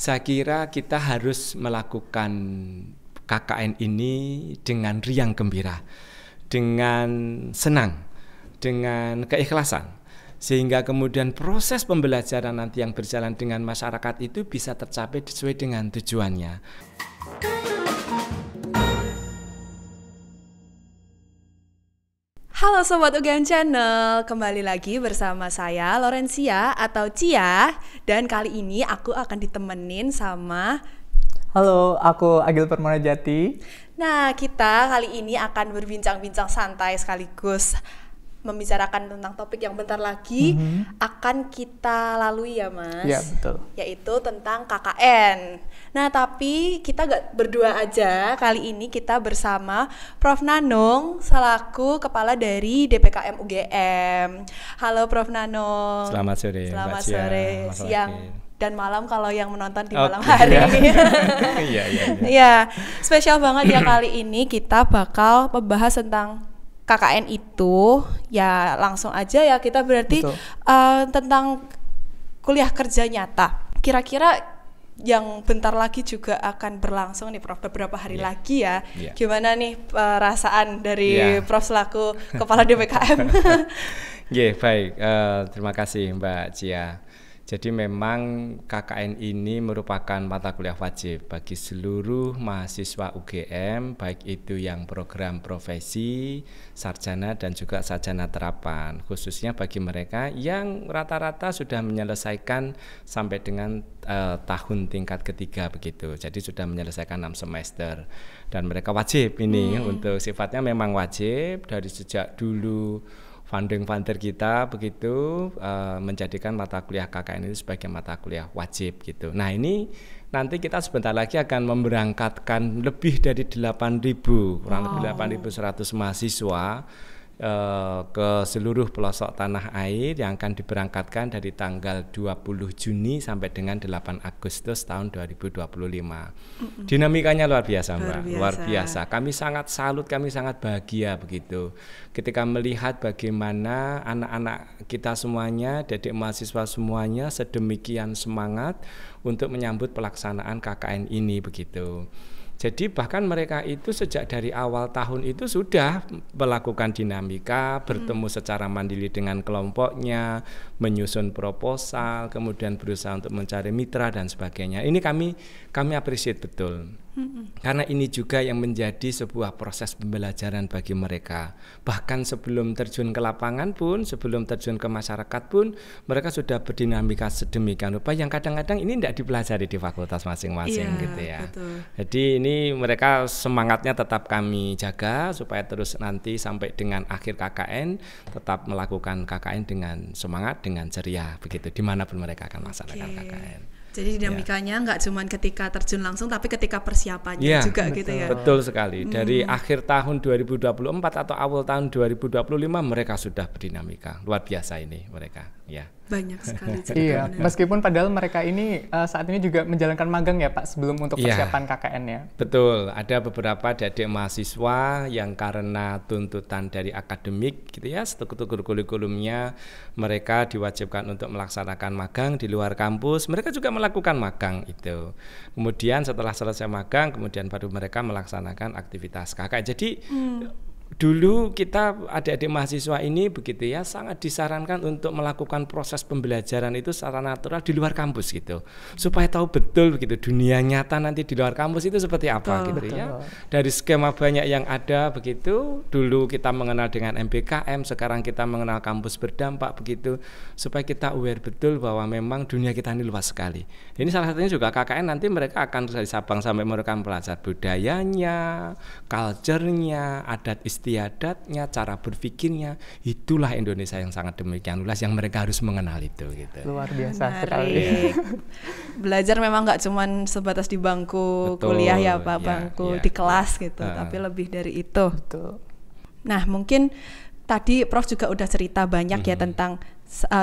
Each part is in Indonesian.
Saya kira kita harus melakukan KKN ini dengan riang gembira, dengan senang, dengan keikhlasan, sehingga kemudian proses pembelajaran nanti yang berjalan dengan masyarakat itu bisa tercapai sesuai dengan tujuannya. Halo Sobat UGM Channel, kembali lagi bersama saya Laurencia atau Cia. Dan kali ini aku akan ditemenin sama... Halo, aku Agil Permanajati. Nah, kita kali ini akan berbincang-bincang santai sekaligus membicarakan tentang topik yang bentar lagi akan kita lalui ya Mas. Iya, betul. Yaitu tentang KKN. Nah, tapi kita gak berdua aja. Kali ini kita bersama Prof. Nanung selaku kepala dari DPKM UGM. Halo Prof. Nanung. Selamat sore. Selamat Mbak Cia, sore, Mas siang Wakil. dan malam kalau yang menonton di malam hari. Iya. Iya, spesial banget ya kali ini kita bakal membahas tentang KKN itu. Ya langsung aja ya, kita berarti tentang kuliah kerja nyata. Kira-kira yang bentar lagi juga akan berlangsung nih Prof, beberapa hari lagi ya. Gimana nih perasaan dari Prof selaku Kepala DPKM? Baik, terima kasih Mbak Cia. Jadi memang KKN ini merupakan mata kuliah wajib bagi seluruh mahasiswa UGM, baik itu yang program profesi, sarjana dan juga sarjana terapan, khususnya bagi mereka yang rata-rata sudah menyelesaikan sampai dengan tahun tingkat ketiga begitu. Jadi sudah menyelesaikan 6 semester dan mereka wajib ini untuk sifatnya memang wajib dari sejak dulu. Funding-funder kita begitu menjadikan mata kuliah KKN ini sebagai mata kuliah wajib gitu. Nah ini nanti kita sebentar lagi akan memberangkatkan lebih dari 8.000, kurang lebih 8.100 mahasiswa ke seluruh pelosok tanah air yang akan diberangkatkan dari tanggal 20 Juni sampai dengan 8 Agustus tahun 2025. Dinamikanya luar biasa Mbak, luar biasa. Kami sangat salut, kami sangat bahagia begitu ketika melihat bagaimana anak-anak kita semuanya, adik mahasiswa semuanya sedemikian semangat untuk menyambut pelaksanaan KKN ini begitu. Jadi bahkan mereka itu sejak dari awal tahun itu sudah melakukan dinamika, bertemu secara mandiri dengan kelompoknya, menyusun proposal, kemudian berusaha untuk mencari mitra dan sebagainya. Ini kami appreciate betul. Karena ini juga yang menjadi sebuah proses pembelajaran bagi mereka. Bahkan sebelum terjun ke lapangan pun, sebelum terjun ke masyarakat pun, mereka sudah berdinamika sedemikian rupa yang kadang-kadang ini tidak dipelajari di fakultas masing-masing gitu ya. Betul. Jadi ini mereka semangatnya tetap kami jaga supaya terus nanti sampai dengan akhir KKN tetap melakukan KKN dengan semangat, dengan ceria begitu dimanapun mereka akan melaksanakan KKN. Jadi dinamikanya nggak cuma ketika terjun langsung, tapi ketika persiapannya juga gitu ya. Betul sekali. Dari akhir tahun 2024 atau awal tahun 2025 mereka sudah berdinamika. Luar biasa ini mereka. Ya. Banyak sekali. Iya, meskipun padahal mereka ini saat ini juga menjalankan magang ya Pak sebelum untuk persiapan KKN-nya. Betul, ada beberapa adik mahasiswa yang karena tuntutan dari akademik gitu ya, struktur kurikulumnya mereka diwajibkan untuk melaksanakan magang di luar kampus. Mereka juga melakukan magang itu. Kemudian setelah selesai magang, kemudian baru mereka melaksanakan aktivitas KKN. Jadi dulu kita adik-adik mahasiswa ini begitu ya sangat disarankan untuk melakukan proses pembelajaran itu secara natural di luar kampus gitu supaya tahu betul begitu dunia nyata nanti di luar kampus itu seperti apa ya. Dari skema banyak yang ada begitu, dulu kita mengenal dengan MBKM, sekarang kita mengenal kampus berdampak begitu, supaya kita aware betul bahwa memang dunia kita ini luas sekali. Ini salah satunya juga KKN nanti mereka akan dari Sabang sampai Merauke belajar budayanya, culture-nya, adat istiadatnya, cara berpikirnya. Itulah Indonesia yang sangat demikian luas yang mereka harus mengenal itu gitu. Luar biasa sekali. Belajar memang nggak cuma sebatas di bangku kuliah ya Pak, bangku di kelas gitu, tapi lebih dari itu. Nah mungkin tadi Prof juga udah cerita banyak ya tentang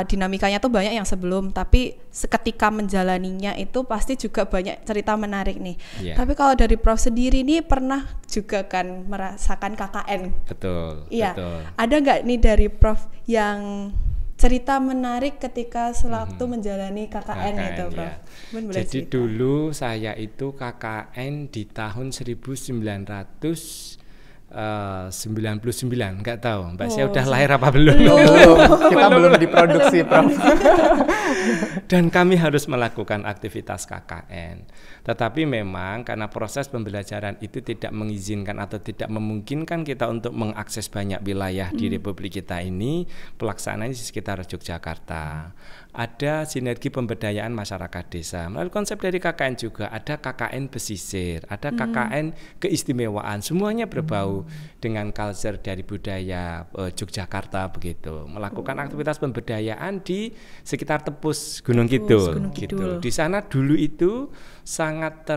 dinamikanya tuh banyak yang sebelum, tapi seketika menjalaninya itu pasti juga banyak cerita menarik nih. Tapi kalau dari Prof sendiri nih pernah juga kan merasakan KKN? Betul. Iya. Ada nggak nih dari Prof yang cerita menarik ketika sewaktu menjalani KKN itu, Prof. Ya. Jadi dulu saya itu KKN di tahun 1999, nggak tahu Mbak Sia udah lahir apa belum? Kita belum diproduksi, Prof. Dan kami harus melakukan aktivitas KKN. Tetapi memang karena proses pembelajaran itu tidak mengizinkan atau tidak memungkinkan kita untuk mengakses banyak wilayah di Republik kita ini, pelaksanaannya di sekitar Yogyakarta. Ada sinergi pemberdayaan masyarakat desa. Melalui konsep dari KKN juga ada KKN pesisir, ada KKN keistimewaan, semuanya berbau dengan culture dari budaya Yogyakarta begitu. Melakukan aktivitas pemberdayaan di sekitar Tepus Gunung Kidul. Gitu. Di sana dulu itu sangat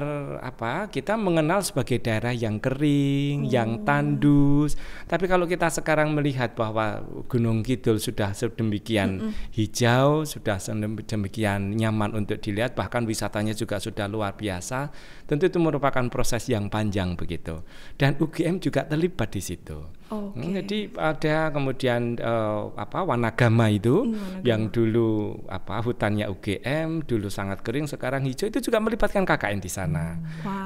kita mengenal sebagai daerah yang kering, yang tandus. Tapi kalau kita sekarang melihat bahwa Gunung Kidul sudah sedemikian hijau, sudah sedemikian nyaman untuk dilihat, bahkan wisatanya juga sudah luar biasa, tentu itu merupakan proses yang panjang begitu. Dan UGM juga terlibat di situ. Jadi ada kemudian Wanagama itu yang dulu hutannya UGM dulu sangat kering, sekarang hijau, itu juga melibatkan KKN di sana.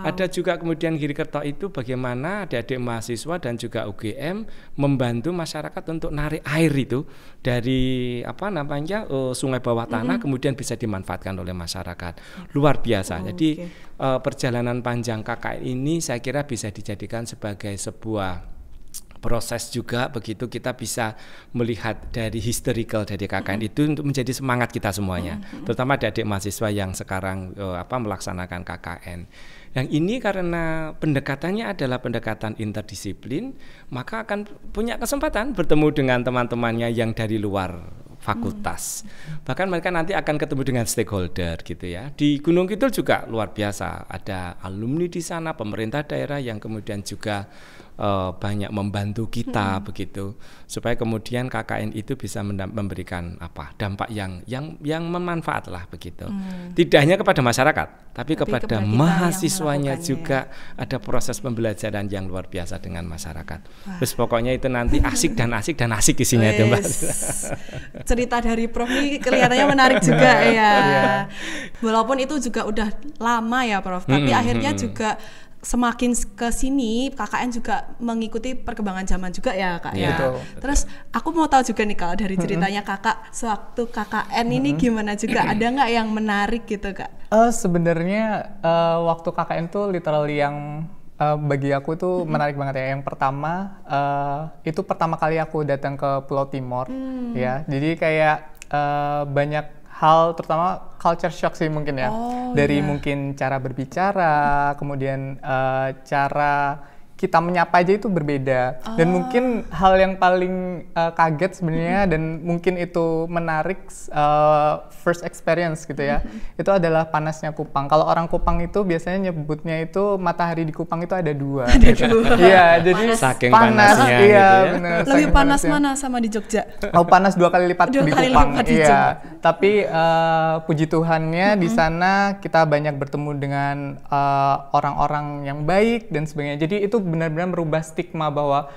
Ada juga kemudian Girikerto itu bagaimana adik-adik mahasiswa dan juga UGM membantu masyarakat untuk narik air itu dari sungai bawah tanah kemudian bisa dimanfaatkan oleh masyarakat. Luar biasa. Jadi perjalanan panjang KKN ini saya kira bisa dijadikan sebagai sebuah proses juga begitu, kita bisa melihat dari historical dari KKN itu untuk menjadi semangat kita semuanya, terutama adik-adik mahasiswa yang sekarang melaksanakan KKN. Yang ini karena pendekatannya adalah pendekatan interdisiplin, maka akan punya kesempatan bertemu dengan teman-temannya yang dari luar fakultas. Bahkan mereka nanti akan ketemu dengan stakeholder gitu ya. Di Gunung Kidul juga luar biasa, ada alumni di sana, pemerintah daerah yang kemudian juga banyak membantu kita begitu, supaya kemudian KKN itu bisa memberikan dampak yang bermanfaat lah begitu. Tidak hanya kepada masyarakat, tapi kepada mahasiswanya juga ada proses pembelajaran yang luar biasa dengan masyarakat. Terus pokoknya itu nanti asik dan asik isinya itu, Mbak. Cerita dari Prof ini kelihatannya menarik juga ya. Walaupun itu juga udah lama ya, Prof, tapi akhirnya juga semakin ke sini KKN juga mengikuti perkembangan zaman juga ya, Kak ya. Betul. Terus aku mau tahu juga nih kalau dari ceritanya Kakak sewaktu KKN ini gimana juga, ada nggak yang menarik gitu, Kak? Sebenarnya waktu KKN tuh literally yang bagi aku tuh menarik banget ya. Yang pertama itu pertama kali aku datang ke Pulau Timor ya. Jadi kayak banyak hal, terutama culture shock sih mungkin ya, dari mungkin cara berbicara, kemudian cara kita menyapa aja itu berbeda, dan mungkin hal yang paling kaget sebenarnya dan mungkin itu menarik first experience gitu ya, itu adalah panasnya Kupang. Kalau orang Kupang itu biasanya nyebutnya itu matahari di Kupang itu ada dua. Iya, jadi saking panas, panasnya iya, gitu ya. bener, Lebih panas mana sama di Jogja? Panas 2 kali lipat di Kupang. Iya, Jogja. tapi puji Tuhannya di sana kita banyak bertemu dengan orang-orang yang baik dan sebagainya. Jadi itu benar-benar merubah stigma bahwa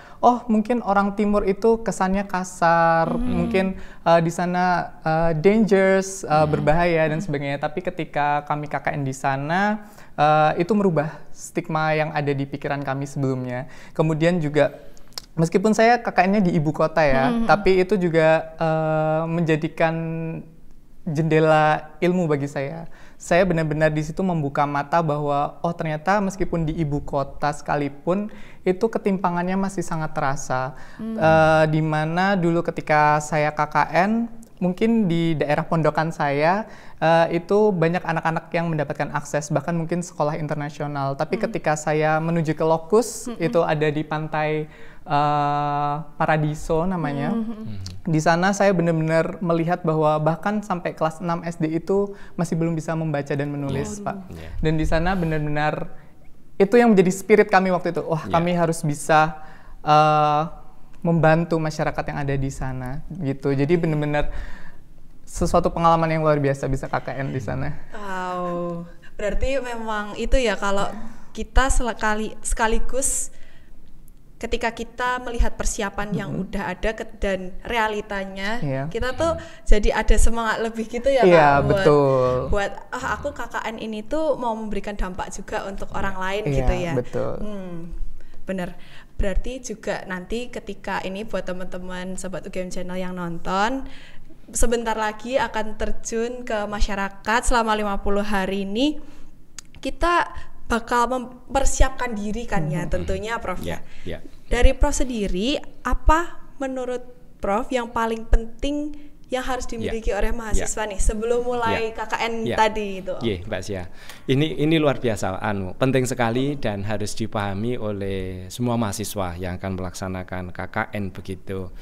mungkin orang Timur itu kesannya kasar, mungkin di sana dangerous, berbahaya dan sebagainya. Tapi ketika kami KKN di sana, itu merubah stigma yang ada di pikiran kami sebelumnya. Kemudian juga meskipun saya KKN-nya di ibu kota ya, tapi itu juga menjadikan jendela ilmu bagi saya. Saya benar-benar di situ membuka mata bahwa ternyata meskipun di ibu kota sekalipun itu ketimpangannya masih sangat terasa. Di mana dulu ketika saya KKN, mungkin di daerah pondokan saya itu banyak anak-anak yang mendapatkan akses, bahkan mungkin sekolah internasional. Tapi ketika saya menuju ke Lokus, itu ada di pantai Paradiso namanya. Di sana saya benar-benar melihat bahwa bahkan sampai kelas 6 SD itu masih belum bisa membaca dan menulis, Pak. Dan di sana benar-benar itu yang menjadi spirit kami waktu itu. Kami harus bisa membantu masyarakat yang ada di sana gitu. Jadi benar-benar sesuatu pengalaman yang luar biasa bisa KKN di sana. Wow. Berarti memang itu ya, kalau kita sekaligus ketika kita melihat persiapan yang udah ada dan realitanya, kita tuh jadi ada semangat lebih gitu ya Kak, buat aku KKN ini tuh mau memberikan dampak juga untuk orang lain gitu ya. Betul. Bener. Berarti juga nanti ketika ini buat teman-teman Sobat UGM Channel yang nonton, sebentar lagi akan terjun ke masyarakat selama 50 hari ini, kita bakal mempersiapkan diri kan ya tentunya Prof ya. Dari Prof sendiri, apa menurut Prof yang paling penting yang harus dimiliki oleh mahasiswa nih sebelum mulai KKN tadi itu? Mbak Sia, ini luar biasa, penting sekali dan harus dipahami oleh semua mahasiswa yang akan melaksanakan KKN begitu.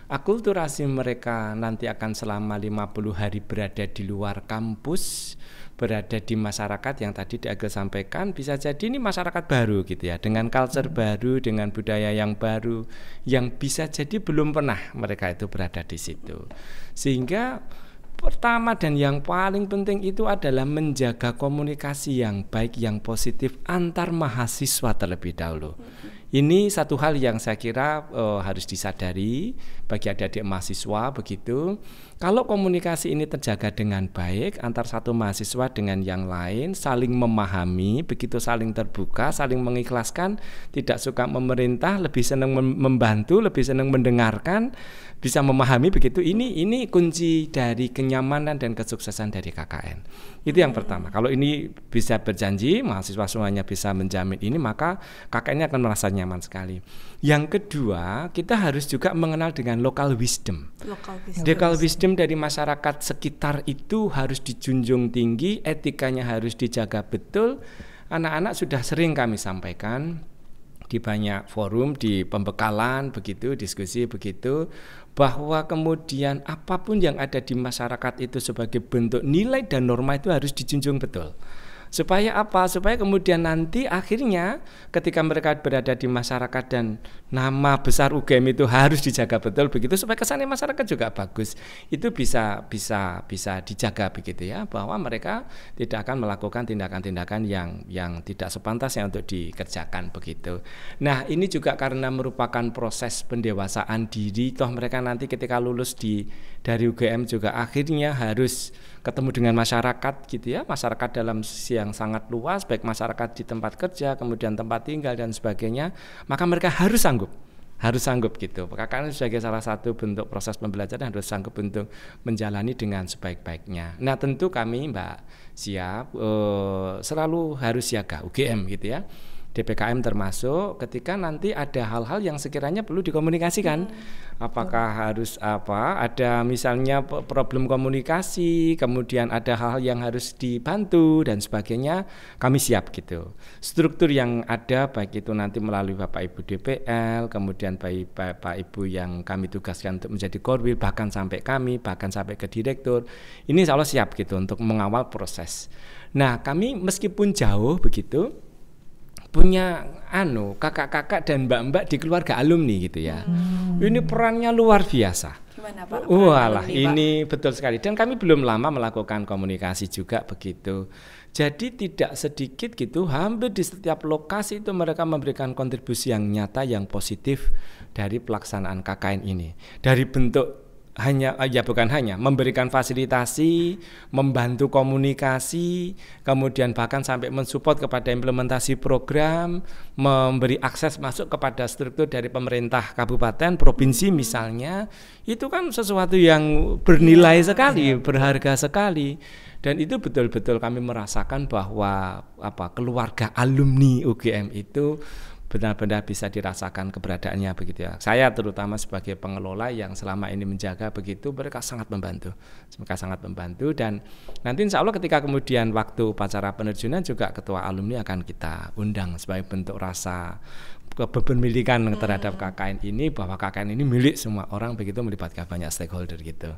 Akulturasi mereka nanti akan selama 50 hari berada di luar kampus, berada di masyarakat yang tadi Di Agil sampaikan, bisa jadi ini masyarakat baru gitu ya, dengan culture baru, dengan budaya yang baru, yang bisa jadi belum pernah mereka itu berada di situ. Sehingga pertama dan yang paling penting itu adalah menjaga komunikasi yang baik, yang positif antar mahasiswa terlebih dahulu. Ini satu hal yang saya kira harus disadari bagi adik-adik mahasiswa begitu. Kalau komunikasi ini terjaga dengan baik antar satu mahasiswa dengan yang lain, saling memahami, begitu saling terbuka, saling mengikhlaskan, tidak suka memerintah, lebih senang membantu, lebih senang mendengarkan, bisa memahami begitu. Ini kunci dari kenyamanan dan kesuksesan dari KKN. Itu yang pertama. Kalau ini bisa berjanji, mahasiswa semuanya bisa menjamin ini, maka KKN-nya akan merasa nyaman sekali. Yang kedua, kita harus juga mengenal dengan local wisdom. Local wisdom dari masyarakat sekitar itu harus dijunjung tinggi, etikanya harus dijaga betul. Anak-anak sudah sering kami sampaikan di banyak forum, di pembekalan begitu, diskusi begitu, bahwa kemudian apapun yang ada di masyarakat itu sebagai bentuk nilai dan norma itu harus dijunjung betul. Supaya apa? Supaya kemudian nanti akhirnya ketika mereka berada di masyarakat dan nama besar UGM itu harus dijaga betul begitu, supaya kesannya masyarakat juga bagus. Itu bisa dijaga begitu ya, bahwa mereka tidak akan melakukan tindakan-tindakan yang tidak sepantasnya untuk dikerjakan begitu. Nah, ini juga karena merupakan proses pendewasaan diri, toh mereka nanti ketika lulus dari UGM juga akhirnya harus ketemu dengan masyarakat gitu ya, masyarakat dalam sisi yang sangat luas, baik masyarakat di tempat kerja, kemudian tempat tinggal dan sebagainya, maka mereka harus sanggup gitu. KKN sebagai salah satu bentuk proses pembelajaran harus sanggup untuk menjalani dengan sebaik-baiknya. Nah, tentu kami Mbak siap selalu harus siaga UGM gitu ya. DPKM termasuk ketika nanti ada hal-hal yang sekiranya perlu dikomunikasikan. Apakah harus ada misalnya problem komunikasi, kemudian ada hal-hal yang harus dibantu dan sebagainya, kami siap gitu. Struktur yang ada baik itu nanti melalui Bapak Ibu DPL, kemudian Bapak Ibu yang kami tugaskan untuk menjadi korwil, bahkan sampai ke direktur, ini insya Allah siap gitu untuk mengawal proses. Nah, kami meskipun jauh begitu, punya kakak-kakak dan mbak-mbak di keluarga alumni gitu ya. Ini perannya luar biasa. Gimana Pak? Walah, ini betul sekali. Dan kami belum lama melakukan komunikasi juga begitu. Jadi tidak sedikit gitu, hampir di setiap lokasi itu mereka memberikan kontribusi yang nyata, yang positif dari pelaksanaan KKN ini. Dari bentuk bukan hanya memberikan fasilitasi, membantu komunikasi, kemudian bahkan sampai mensupport kepada implementasi program, memberi akses masuk kepada struktur dari pemerintah kabupaten, provinsi misalnya, itu kan sesuatu yang bernilai sekali, berharga sekali. Dan itu betul-betul kami merasakan bahwa keluarga alumni UGM itu benar-benar bisa dirasakan keberadaannya begitu ya. Saya terutama sebagai pengelola yang selama ini menjaga begitu, mereka sangat membantu. Dan nanti insya Allah ketika kemudian waktu upacara penerjunan juga ketua alumni akan kita undang sebagai bentuk rasa kepemilikan terhadap KKN ini, bahwa KKN ini milik semua orang begitu, melibatkan banyak stakeholder gitu.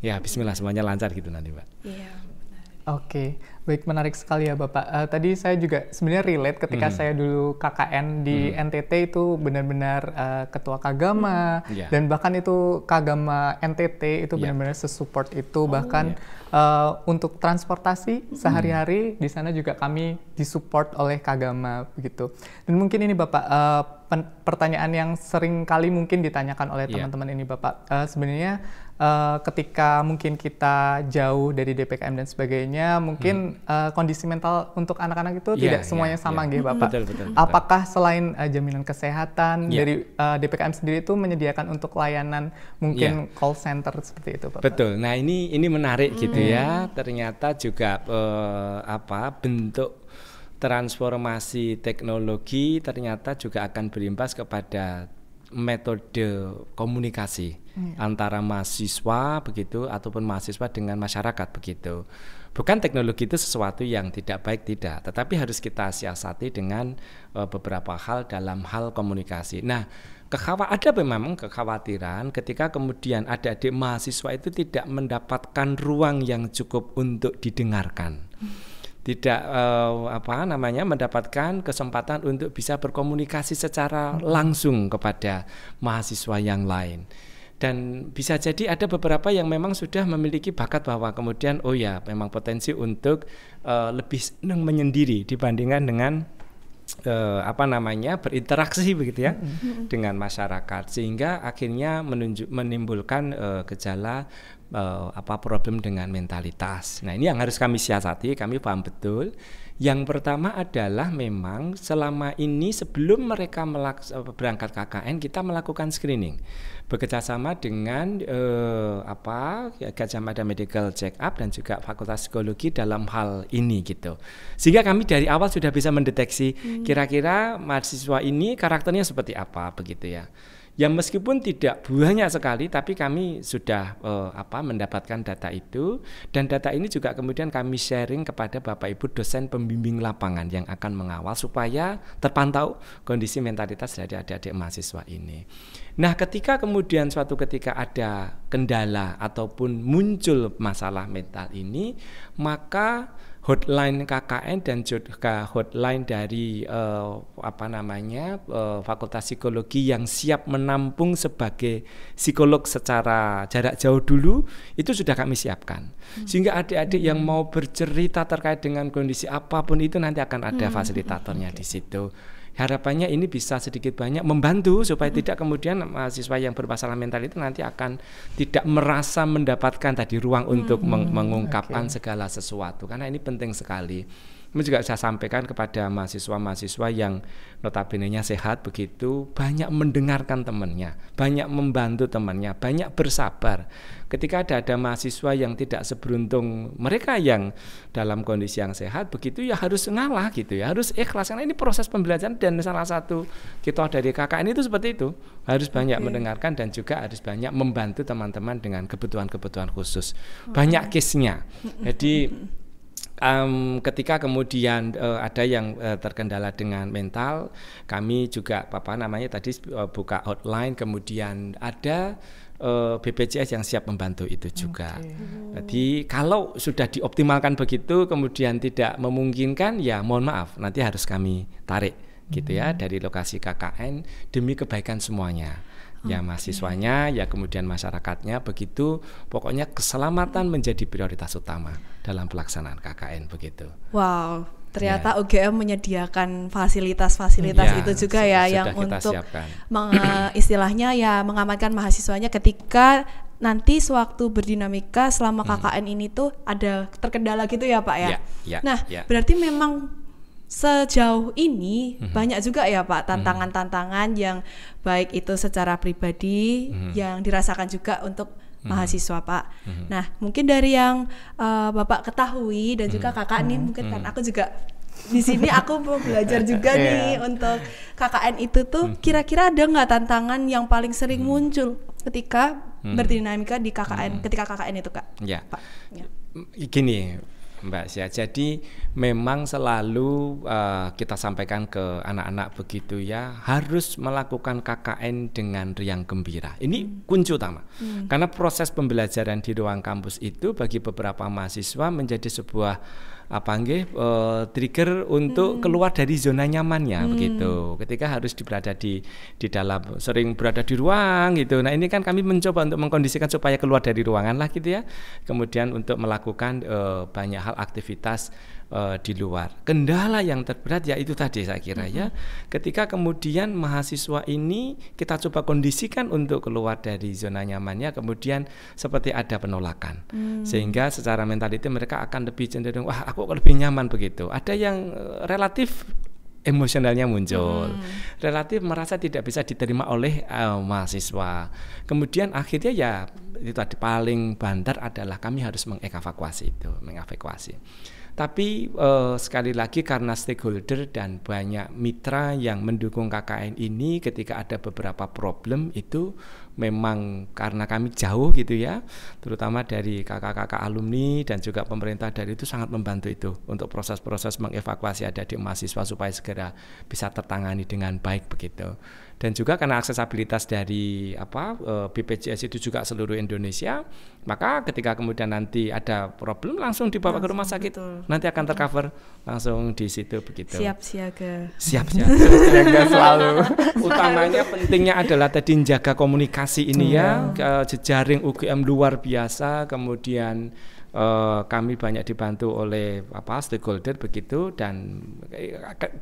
Ya, bismillah semuanya lancar gitu nanti Mbak. Iya. Oke, Baik, menarik sekali ya Bapak. Tadi saya juga sebenarnya relate ketika saya dulu KKN di NTT itu benar-benar ketua Kagama dan bahkan itu Kagama NTT itu benar-benar sesupport itu, bahkan untuk transportasi sehari-hari di sana juga kami disupport oleh Kagama begitu. Dan mungkin ini Bapak, pertanyaan yang sering kali mungkin ditanyakan oleh teman-teman ini Bapak, sebenarnya ketika mungkin kita jauh dari DPKM dan sebagainya, mungkin kondisi mental untuk anak-anak itu tidak semuanya sama gitu Bapak. Betul. Apakah selain jaminan kesehatan dari DPKM sendiri itu menyediakan untuk layanan mungkin call center seperti itu Bapak? Betul. Nah ini menarik gitu ya. Ternyata juga bentuk transformasi teknologi ternyata juga akan berimbas kepada metode komunikasi antara mahasiswa begitu ataupun mahasiswa dengan masyarakat begitu. Bukan teknologi itu sesuatu yang tidak baik, tidak, tetapi harus kita siasati dengan beberapa hal dalam hal komunikasi. Nah, ada memang kekhawatiran ketika kemudian adik-adik mahasiswa itu tidak mendapatkan ruang yang cukup untuk didengarkan. Tidak mendapatkan kesempatan untuk bisa berkomunikasi secara langsung kepada mahasiswa yang lain. Dan bisa jadi ada beberapa yang memang sudah memiliki bakat bahwa kemudian memang potensi untuk lebih senang menyendiri dibandingkan dengan berinteraksi begitu ya dengan masyarakat, sehingga akhirnya menimbulkan gejala problem dengan mentalitas. Nah, ini yang harus kami siasati, kami paham betul. Yang pertama adalah memang selama ini sebelum mereka berangkat KKN, kita melakukan screening bekerjasama dengan Gajah Mada Medical Check Up dan juga Fakultas Psikologi dalam hal ini gitu. Sehingga kami dari awal sudah bisa mendeteksi kira-kira mahasiswa ini karakternya seperti apa begitu ya. Ya meskipun tidak banyak sekali, tapi kami sudah mendapatkan data itu, dan data ini juga kemudian kami sharing kepada Bapak Ibu dosen pembimbing lapangan yang akan mengawal supaya terpantau kondisi mentalitas dari adik-adik mahasiswa ini. Nah, ketika kemudian suatu ketika ada kendala ataupun muncul masalah mental ini, maka hotline KKN dan juga hotline dari Fakultas Psikologi yang siap menampung sebagai psikolog secara jarak jauh dulu itu sudah kami siapkan. Sehingga adik-adik yang mau bercerita terkait dengan kondisi apapun itu nanti akan ada fasilitatornya di situ. Harapannya ini bisa sedikit banyak membantu supaya tidak kemudian mahasiswa yang bermasalah mental itu nanti akan tidak merasa mendapatkan tadi ruang untuk mengungkapkan segala sesuatu, karena ini penting sekali. Kami juga saya sampaikan kepada mahasiswa-mahasiswa yang notabene-nya sehat begitu, banyak mendengarkan temannya, banyak membantu temannya, banyak bersabar. Ketika ada mahasiswa yang tidak seberuntung mereka yang dalam kondisi yang sehat begitu, ya harus ngalah gitu ya, harus ikhlas, karena ini proses pembelajaran. Dan salah satu kita dari KKN itu seperti itu, harus banyak mendengarkan dan juga harus banyak membantu teman-teman dengan kebutuhan-kebutuhan khusus. Banyak case-nya. Jadi ketika kemudian ada yang terkendala dengan mental, kami juga tadi buka hotline, kemudian ada BPJS yang siap membantu itu juga. Jadi kalau sudah dioptimalkan begitu kemudian tidak memungkinkan, ya mohon maaf, nanti harus kami tarik gitu ya dari lokasi KKN demi kebaikan semuanya. Ya mahasiswanya, ya kemudian masyarakatnya begitu. Pokoknya keselamatan menjadi prioritas utama dalam pelaksanaan KKN begitu. Wow, ternyata UGM menyediakan fasilitas-fasilitas itu juga ya yang untuk istilahnya ya mengamankan mahasiswanya ketika nanti sewaktu berdinamika selama KKN ini tuh ada terkendala gitu ya Pak ya. Nah, berarti memang sejauh ini banyak juga ya Pak tantangan-tantangan yang baik itu secara pribadi yang dirasakan juga untuk mahasiswa Pak. Nah, mungkin dari yang Bapak ketahui dan juga Kakak nih, mungkin kan aku juga di sini aku mau belajar juga nih untuk KKN itu tuh kira-kira ada nggak tantangan yang paling sering muncul ketika berdinamika di KKN ketika KKN itu Kak? Pak. Gini Mbak Sia, jadi memang selalu kita sampaikan ke anak-anak begitu ya, harus melakukan KKN dengan riang gembira. Ini kunci utama. Karena proses pembelajaran di ruang kampus itu bagi beberapa mahasiswa menjadi sebuah trigger untuk keluar dari zona nyamannya begitu. Ketika harus berada di dalam, sering berada di ruang gitu. Nah ini kan kami mencoba untuk mengkondisikan supaya keluar dari ruangan lah gitu ya. Kemudian untuk melakukan banyak hal aktivitas di luar. Kendala yang terberat ya itu tadi saya kira ya. Ketika kemudian mahasiswa ini kita coba kondisikan untuk keluar dari zona nyamannya, kemudian seperti ada penolakan. Sehingga secara mentality mereka akan lebih cenderung, wah aku lebih nyaman begitu. Ada yang relatif emosionalnya muncul, relatif merasa tidak bisa diterima oleh mahasiswa. Kemudian akhirnya ya itu tadi paling bandar adalah kami harus mengevakuasi. Tapi sekali lagi karena stakeholder dan banyak mitra yang mendukung KKN ini, ketika ada beberapa problem itu memang karena kami jauh gitu ya, terutama dari kakak-kakak alumni dan juga pemerintah dari itu sangat membantu itu untuk proses-proses mengevakuasi adik-adik mahasiswa supaya segera bisa tertangani dengan baik begitu. Dan juga karena aksesibilitas dari BPJS itu juga seluruh Indonesia, maka ketika kemudian nanti ada problem langsung dibawa ke rumah sakit, nanti akan tercover langsung di situ begitu. Siap siaga selalu. Utamanya pentingnya adalah tadi menjaga komunikasi ini ya, jejaring UGM luar biasa, kemudian kami banyak dibantu oleh stakeholder begitu, dan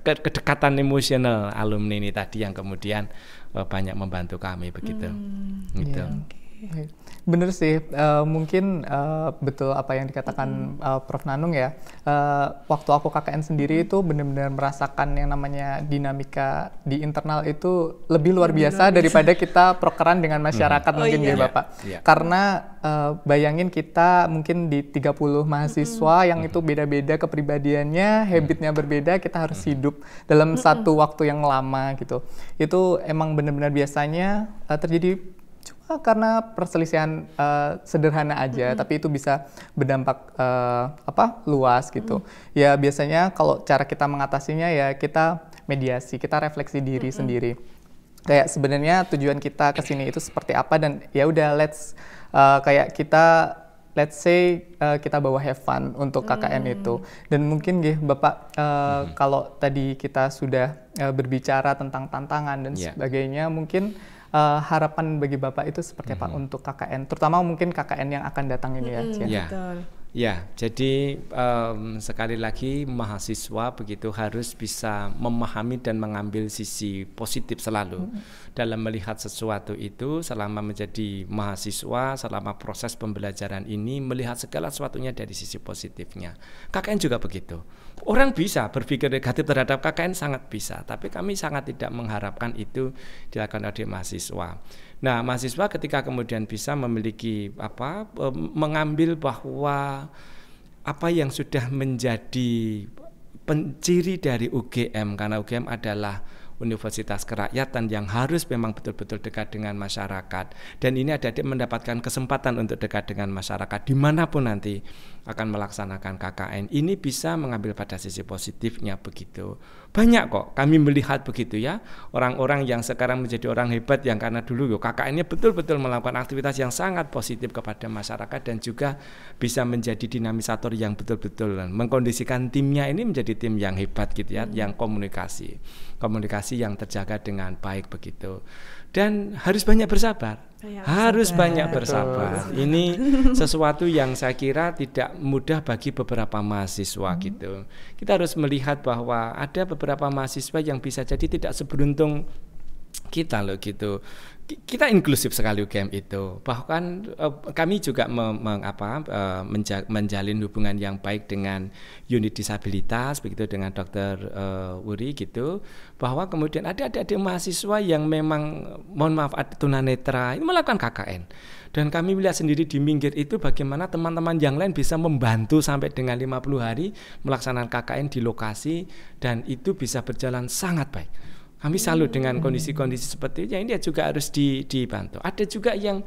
kedekatan emosional alumni ini tadi yang kemudian banyak membantu kami begitu. Gitu. Yeah. Bener sih, mungkin betul apa yang dikatakan Prof. Nanung ya. Waktu aku KKN sendiri itu benar-benar merasakan yang namanya dinamika di internal itu lebih luar biasa daripada kita prokeran dengan masyarakat mungkin ya Bapak. Karena bayangin kita mungkin di 30 mahasiswa yang itu beda-beda kepribadiannya, habitnya berbeda, kita harus hidup dalam satu waktu yang lama gitu. Itu emang benar-benar biasanya terjadi karena perselisihan sederhana aja, tapi itu bisa berdampak luas gitu. Ya biasanya kalau cara kita mengatasinya ya kita mediasi, kita refleksi diri sendiri. Kayak sebenarnya tujuan kita ke sini itu seperti apa, dan ya udah let's say kita bawa have fun untuk KKN itu. Dan mungkin Bapak kalau tadi kita sudah berbicara tentang tantangan dan sebagainya, mungkin harapan bagi Bapak itu seperti apa untuk KKN, terutama mungkin KKN yang akan datang ini ya. Ya, jadi sekali lagi mahasiswa begitu harus bisa memahami dan mengambil sisi positif selalu dalam melihat sesuatu itu. Selama menjadi mahasiswa, selama proses pembelajaran ini, melihat segala sesuatunya dari sisi positifnya. KKN juga begitu. Orang bisa berpikir negatif terhadap KKN, sangat bisa, tapi kami sangat tidak mengharapkan itu dilakukan oleh mahasiswa. Nah, mahasiswa ketika kemudian bisa memiliki mengambil bahwa apa yang sudah menjadi penciri dari UGM, karena UGM adalah universitas kerakyatan yang harus memang betul-betul dekat dengan masyarakat, dan ini adik-adik mendapatkan kesempatan untuk dekat dengan masyarakat dimanapun nanti akan melaksanakan KKN ini, bisa mengambil pada sisi positifnya begitu. Banyak kok kami melihat begitu ya, orang-orang yang sekarang menjadi orang hebat yang karena dulu KKN-nya betul-betul melakukan aktivitas yang sangat positif kepada masyarakat, dan juga bisa menjadi dinamisator yang betul-betul mengkondisikan timnya ini menjadi tim yang hebat gitu ya, yang komunikasi yang terjaga dengan baik begitu. Dan harus banyak bersabar. Banyak bersabar. Ini sesuatu yang saya kira tidak mudah bagi beberapa mahasiswa gitu. Kita harus melihat bahwa ada beberapa mahasiswa yang bisa jadi tidak seberuntung kita loh gitu. Kita inklusif sekali UGM itu. Bahkan kami juga menjalin hubungan yang baik dengan unit disabilitas begitu, dengan Dr. Wuri gitu, bahwa kemudian ada adik-adik mahasiswa yang memang mohon maaf tunanetra ini melakukan KKN. Dan kami melihat sendiri di Minggir itu bagaimana teman-teman yang lain bisa membantu sampai dengan 50 hari melaksanakan KKN di lokasi, dan itu bisa berjalan sangat baik. Kami salut dengan kondisi-kondisi seperti itu. Ini juga harus dibantu. Ada juga yang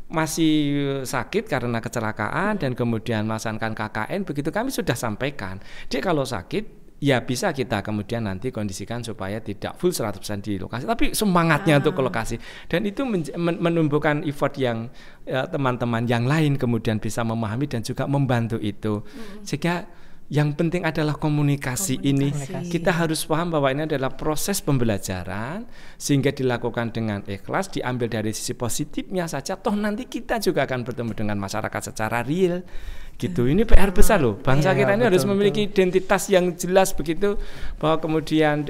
masih sakit karena kecelakaan dan kemudian melaksanakan KKN, begitu kami sudah sampaikan, dia kalau sakit ya bisa kita kemudian nanti kondisikan supaya tidak full 100% di lokasi, tapi semangatnya untuk ke lokasi. Dan itu menumbuhkan effort yang teman-teman yang lain kemudian bisa memahami dan juga membantu itu. Sehingga Yang penting adalah komunikasi ini. Kita harus paham bahwa ini adalah proses pembelajaran, sehingga dilakukan dengan ikhlas, diambil dari sisi positifnya saja. Toh nanti kita juga akan bertemu dengan masyarakat secara real. Gitu. Ini PR besar loh. Bangsa kita ini harus memiliki identitas yang jelas begitu, bahwa kemudian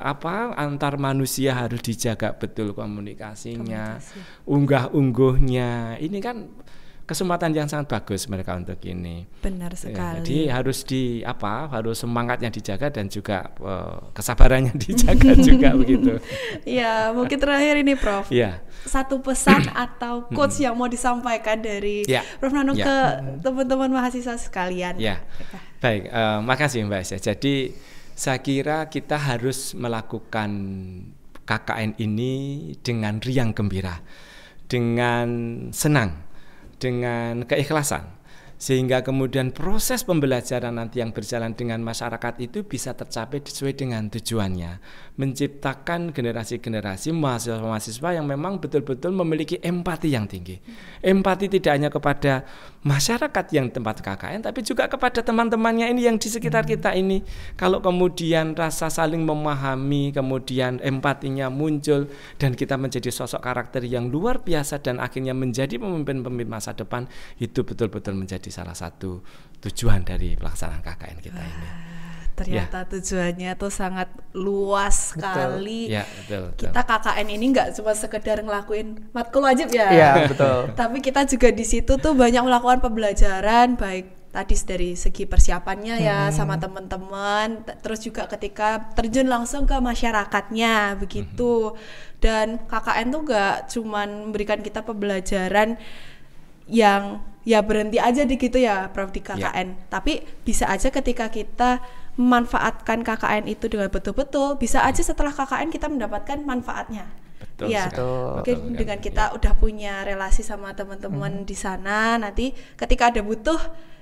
antar manusia harus dijaga betul komunikasinya, unggah-ungguhnya. Ini kan kesempatan yang sangat bagus mereka untuk ini. Benar sekali. Jadi harus harus semangatnya dijaga dan juga kesabarannya dijaga juga begitu. Ya, mungkin terakhir ini Prof. Ya. Satu pesan atau quotes yang mau disampaikan dari Prof Nano ke teman-teman mahasiswa sekalian. Ya. Baik, makasih Mbak Asia. Jadi saya kira kita harus melakukan KKN ini dengan riang gembira, dengan senang, dengan keikhlasan, sehingga kemudian proses pembelajaran nanti yang berjalan dengan masyarakat itu bisa tercapai sesuai dengan tujuannya, menciptakan generasi-generasi mahasiswa-mahasiswa yang memang betul-betul memiliki empati yang tinggi. Empati tidak hanya kepada masyarakat yang tempat KKN, tapi juga kepada teman-temannya ini yang di sekitar kita ini. Kalau kemudian rasa saling memahami, kemudian empatinya muncul, dan kita menjadi sosok karakter yang luar biasa dan akhirnya menjadi pemimpin-pemimpin masa depan, itu betul-betul menjadi salah satu tujuan dari pelaksanaan KKN kita ini. Ternyata tujuannya tuh sangat luas sekali. Ya, betul. Kita KKN ini nggak cuma sekedar ngelakuin matkul wajib ya. Iya, betul. Tapi kita juga di situ tuh banyak melakukan pembelajaran, baik tadi dari segi persiapannya ya sama teman-teman, terus juga ketika terjun langsung ke masyarakatnya begitu. Dan KKN tuh nggak cuma memberikan kita pembelajaran yang ya berhenti aja di gitu ya Prof di KKN. Tapi bisa aja ketika kita memanfaatkan KKN itu dengan betul-betul, bisa aja setelah KKN kita mendapatkan manfaatnya. Betul. Ya, mungkin dengan kita udah punya relasi sama teman-teman di sana, nanti ketika ada butuh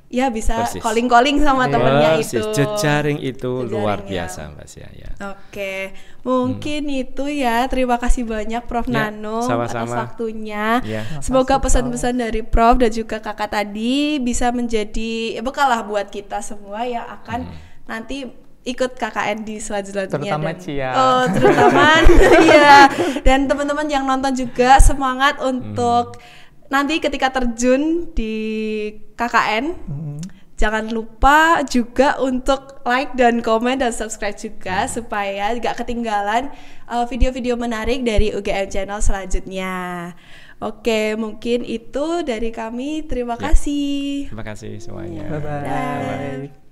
ya bisa calling-calling sama temennya itu. Jejaring itu luar biasa Mbak Sia ya. Oke, mungkin itu ya. Terima kasih banyak Prof Nano atas waktunya. Semoga pesan-pesan dari Prof dan juga kakak tadi bisa menjadi bekal lah buat kita semua yang akan nanti ikut KKN di selanjutnya. Terutama Cia. Terutama ya. Dan teman-teman yang nonton juga semangat untuk nanti ketika terjun di KKN, jangan lupa juga untuk like dan komen dan subscribe juga supaya gak ketinggalan video-video menarik dari UGM Channel selanjutnya. Oke, mungkin itu dari kami. Terima kasih. Terima kasih semuanya. Bye-bye.